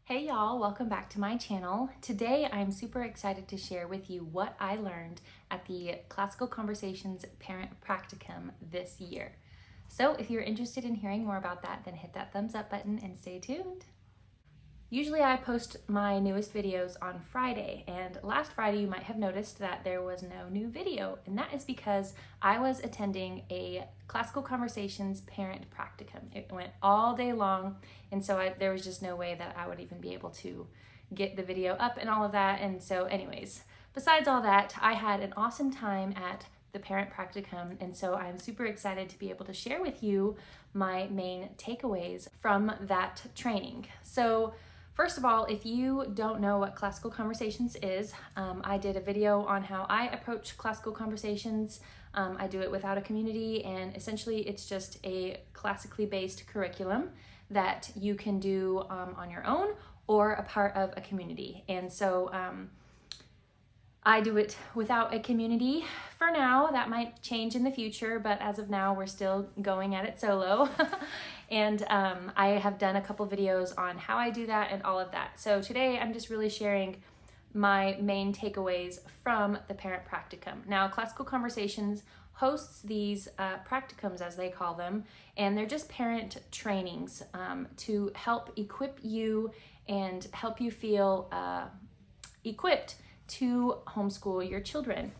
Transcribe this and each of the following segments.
Hey y'all, welcome back to my channel. Today I'm super excited to share with you what I learned at the Classical Conversations Parent Practicum this year. So if you're interested in hearing more about that, then hit that thumbs up button and stay tuned. Usually I post my newest videos on Friday, and last Friday you might have noticed that there was no new video, and that is because I was attending a Classical Conversations Parent Practicum. It went all day long, and so there was just no way that I would even be able to get the video up and all of that. And so anyways, besides all that, I had an awesome time at the Parent Practicum, and so I'm super excited to be able to share with you my main takeaways from that training. So first of all, if you don't know what Classical Conversations is, I did a video on how I approach Classical Conversations. I do it without a community, and essentially it's just a classically based curriculum that you can do on your own or a part of a community. And so I do it without a community for now. That might change in the future, but as of now, we're still going at it solo. And I have done a couple videos on how I do that and all of that. So today I'm just really sharing my main takeaways from the Parent Practicum. Now, Classical Conversations hosts these practicums, as they call them, and they're just parent trainings to help equip you and help you feel equipped to homeschool your children.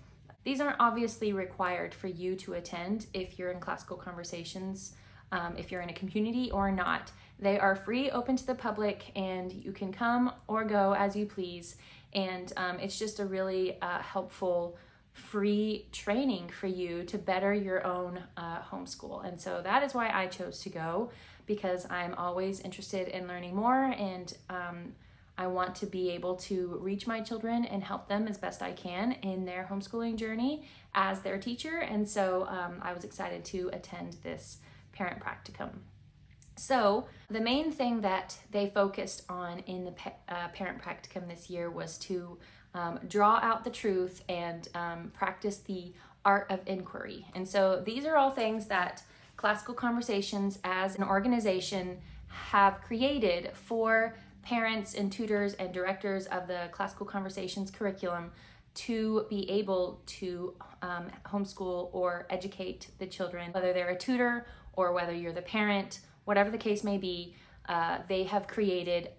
These aren't obviously required for you to attend if you're in Classical Conversations, if you're in a community or not. They are free, open to the public, and you can come or go as you please. And it's just a really helpful free training for you to better your own homeschool. And so that is why I chose to go, because I'm always interested in learning more, and I want to be able to reach my children and help them as best I can in their homeschooling journey as their teacher. And so I was excited to attend this Parent Practicum. So the main thing that they focused on in the Parent Practicum this year was to draw out the truth and practice the art of inquiry. And so these are all things that Classical Conversations as an organization have created for parents and tutors and directors of the Classical Conversations curriculum to be able to homeschool or educate the children, whether they're a tutor or whether you're the parent, whatever the case may be. They have created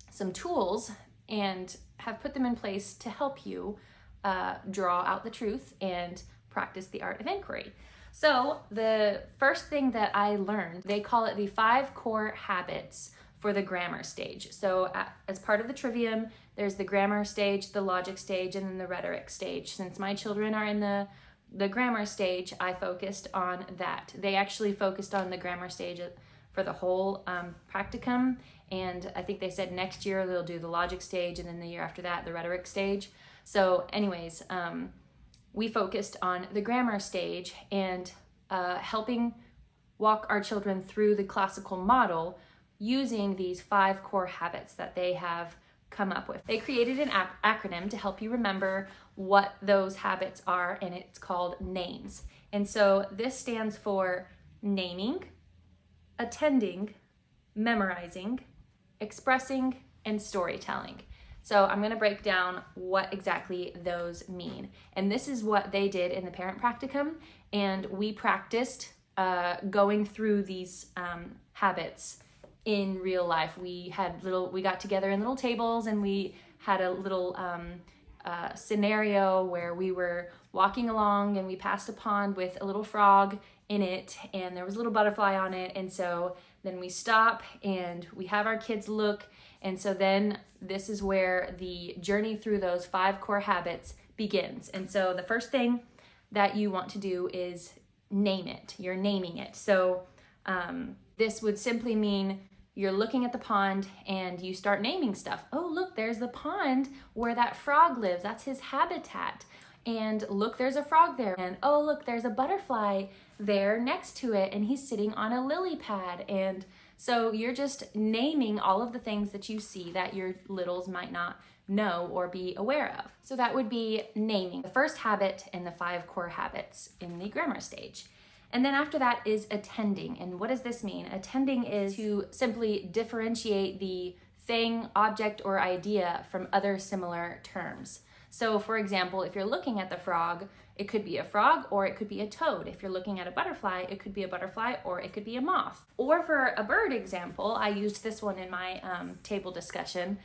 some tools and have put them in place to help you draw out the truth and practice the art of inquiry. So the first thing that I learned, they call it the 5 core habits for the grammar stage. So as part of the trivium, there's the grammar stage, the logic stage, and then the rhetoric stage. Since my children are in the grammar stage, I focused on that. They actually focused on the grammar stage for the whole practicum, and I think they said next year they'll do the logic stage, and then the year after that, the rhetoric stage. So anyways, we focused on the grammar stage and helping walk our children through the classical model using these 5 core habits that they have come up with. They created an acronym to help you remember what those habits are, and it's called NAMES. And so this stands for naming, attending, memorizing, expressing, and storytelling. So I'm going to break down what exactly those mean. And this is what they did in the Parent Practicum, and we practiced going through these habits in real life. We got together in little tables, and we had a little scenario where we were walking along and we passed a pond with a little frog in it, and there was a little butterfly on it. And so then we stop and we have our kids look. And so then this is where the journey through those 5 core habits begins. And so the first thing that you want to do is name it. You're naming it. So this would simply mean you're looking at the pond and you start naming stuff. Oh, look, there's the pond where that frog lives. That's his habitat. And look, there's a frog there. And oh, look, there's a butterfly there next to it, and he's sitting on a lily pad. And so you're just naming all of the things that you see that your littles might not know or be aware of. So that would be naming, the first habit in the 5 core habits in the grammar stage. And then after that is attending. And what does this mean? Attending is to simply differentiate the thing, object, or idea from other similar terms. So for example, if you're looking at the frog, it could be a frog or it could be a toad. If you're looking at a butterfly, it could be a butterfly or it could be a moth. Or for a bird example, I used this one in my table discussion.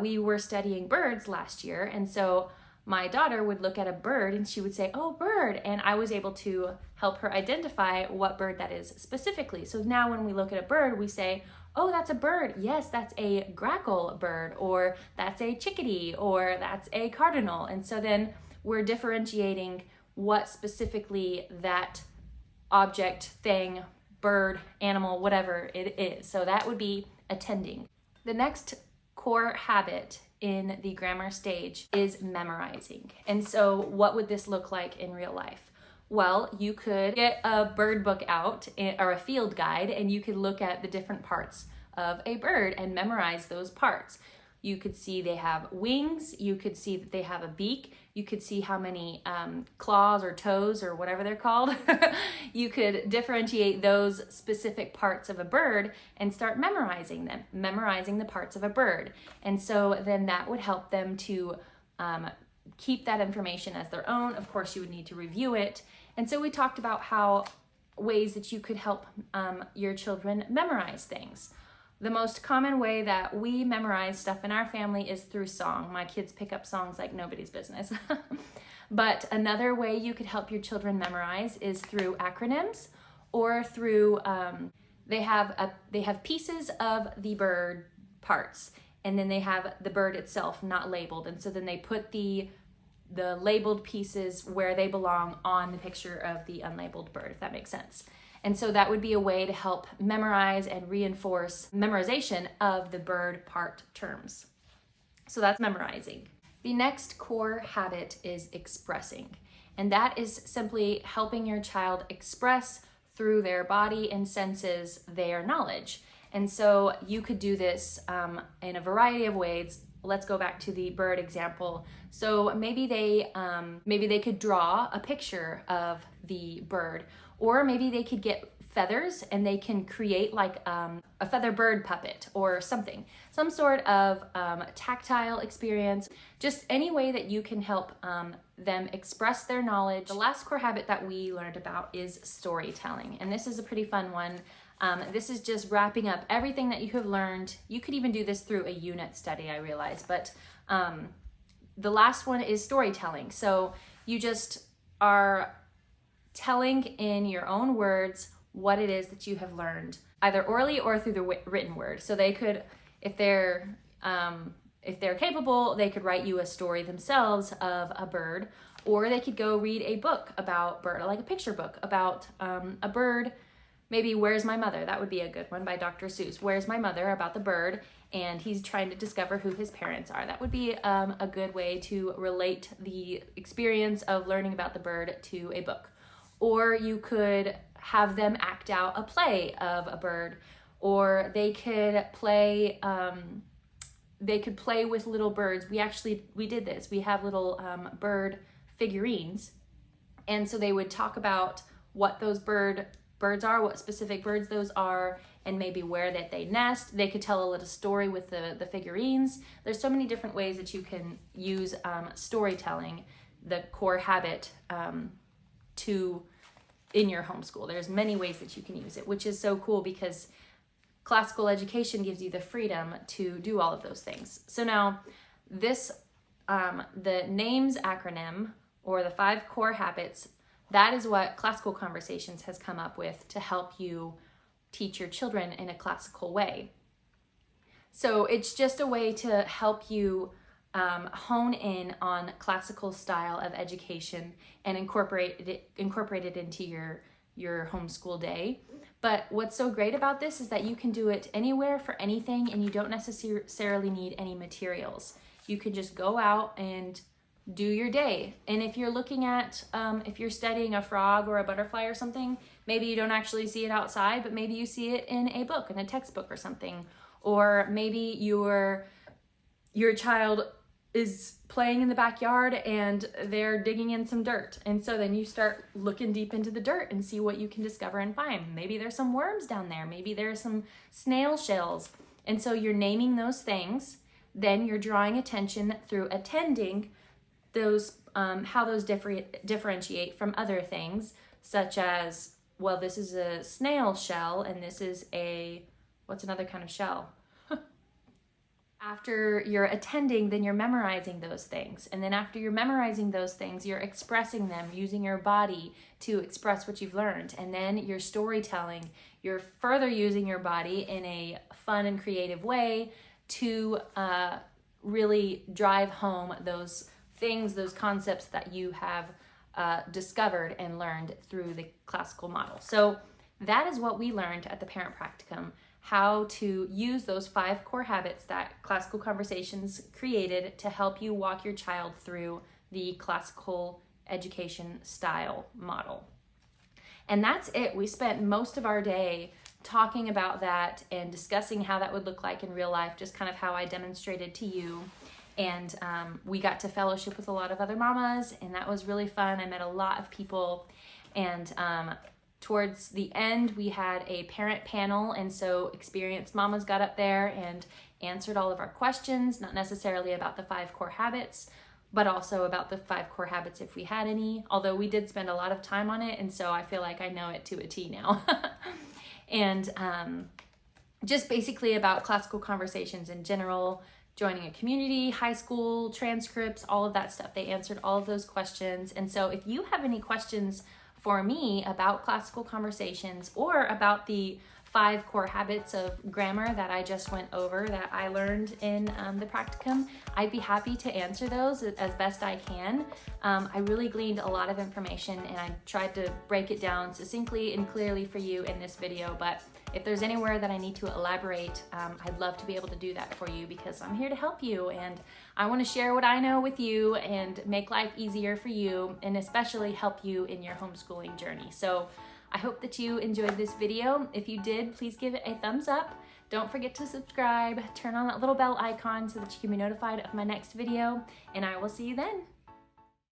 We were studying birds last year, and so my daughter would look at a bird and she would say, "Oh, bird," and I was able to help her identify what bird that is specifically. So now when we look at a bird, we say, "Oh, that's a bird. Yes, that's a grackle bird," or "That's a chickadee," or "That's a cardinal." And so then we're differentiating what specifically that object, thing, bird, animal, whatever it is. So that would be attending. The next core habit in the grammar stage is memorizing. And so what would this look like in real life? Well, you could get a bird book out or a field guide, and you could look at the different parts of a bird and memorize those parts. You could see they have wings, you could see that they have a beak, you could see how many claws or toes or whatever they're called. You could differentiate those specific parts of a bird and start memorizing them, memorizing the parts of a bird. And so then that would help them to keep that information as their own. Of course, you would need to review it. And so we talked about how ways that you could help your children memorize things. The most common way that we memorize stuff in our family is through song. My kids pick up songs like nobody's business. But another way you could help your children memorize is through acronyms, or through, they have pieces of the bird parts, and then they have the bird itself not labeled. And so then they put the labeled pieces where they belong on the picture of the unlabeled bird, if that makes sense. And so that would be a way to help memorize and reinforce memorization of the bird part terms. So that's memorizing. The next core habit is expressing. And that is simply helping your child express through their body and senses their knowledge. And so you could do this in a variety of ways. Let's go back to the bird example. So maybe they could draw a picture of the bird, or maybe they could get feathers and they can create like a feather bird puppet or something, some sort of tactile experience, just any way that you can help them express their knowledge. The last core habit that we learned about is storytelling, and this is a pretty fun one. This is just wrapping up everything that you have learned. You could even do this through a unit study, I realize, but the last one is storytelling. So you just are telling in your own words what it is that you have learned, either orally or through the written word. So they could, if they're capable, they could write you a story themselves of a bird, or they could go read a book about bird, like a picture book about a bird. Maybe Where's My Mother? That would be a good one by Dr. Seuss. Where's My Mother? About the bird, and he's trying to discover who his parents are. That would be a good way to relate the experience of learning about the bird to a book. Or you could have them act out a play of a bird, or they could play with little birds. We did this. We have little bird figurines, and so they would talk about what those birds are, what specific birds those are, and maybe where that they nest. They could tell a little story with the figurines. There's so many different ways that you can use storytelling, the core habit, in your homeschool. There's many ways that you can use it, which is so cool because classical education gives you the freedom to do all of those things. So now this, the NAMES acronym, or the 5 core habits, that is what Classical Conversations has come up with to help you teach your children in a classical way. So it's just a way to help you hone in on classical style of education and incorporate it into your homeschool day. But what's so great about this is that you can do it anywhere for anything, and you don't necessarily need any materials. You can just go out and do your day. And if you're looking at, if you're studying a frog or a butterfly or something, maybe you don't actually see it outside, but maybe you see it in a book, in a textbook or something. Or maybe your child is playing in the backyard and they're digging in some dirt. And so then you start looking deep into the dirt and see what you can discover and find. Maybe there's some worms down there. Maybe there's some snail shells. And so you're naming those things, then you're drawing attention through attending those, how those differentiate from other things, such as, well, this is a snail shell and this is a, what's another kind of shell? After you're attending, then you're memorizing those things. And then after you're memorizing those things, you're expressing them using your body to express what you've learned. And then you're storytelling. You're further using your body in a fun and creative way to really drive home those things, those concepts that you have discovered and learned through the classical model. So that is what we learned at the Parent Practicum, how to use those 5 core habits that Classical Conversations created to help you walk your child through the classical education style model. And that's it. We spent most of our day talking about that and discussing how that would look like in real life, just kind of how I demonstrated to you. And we got to fellowship with a lot of other mamas, and that was really fun. I met a lot of people, and towards the end, we had a parent panel, and so experienced mamas got up there and answered all of our questions, not necessarily about the 5 core habits, but also about the 5 core habits if we had any, although we did spend a lot of time on it, and so I feel like I know it to a T now. And just basically about classical conversations in general, joining a community, high school, transcripts, all of that stuff. They answered all of those questions. And so if you have any questions for me about classical conversations or about the 5 core habits of grammar that I just went over that I learned in the practicum, I'd be happy to answer those as best I can. I really gleaned a lot of information and I tried to break it down succinctly and clearly for you in this video, but if there's anywhere that I need to elaborate, I'd love to be able to do that for you because I'm here to help you and I want to share what I know with you and make life easier for you and especially help you in your homeschooling journey. So I hope that you enjoyed this video. If you did, please give it a thumbs up. Don't forget to subscribe, turn on that little bell icon so that you can be notified of my next video, and I will see you then.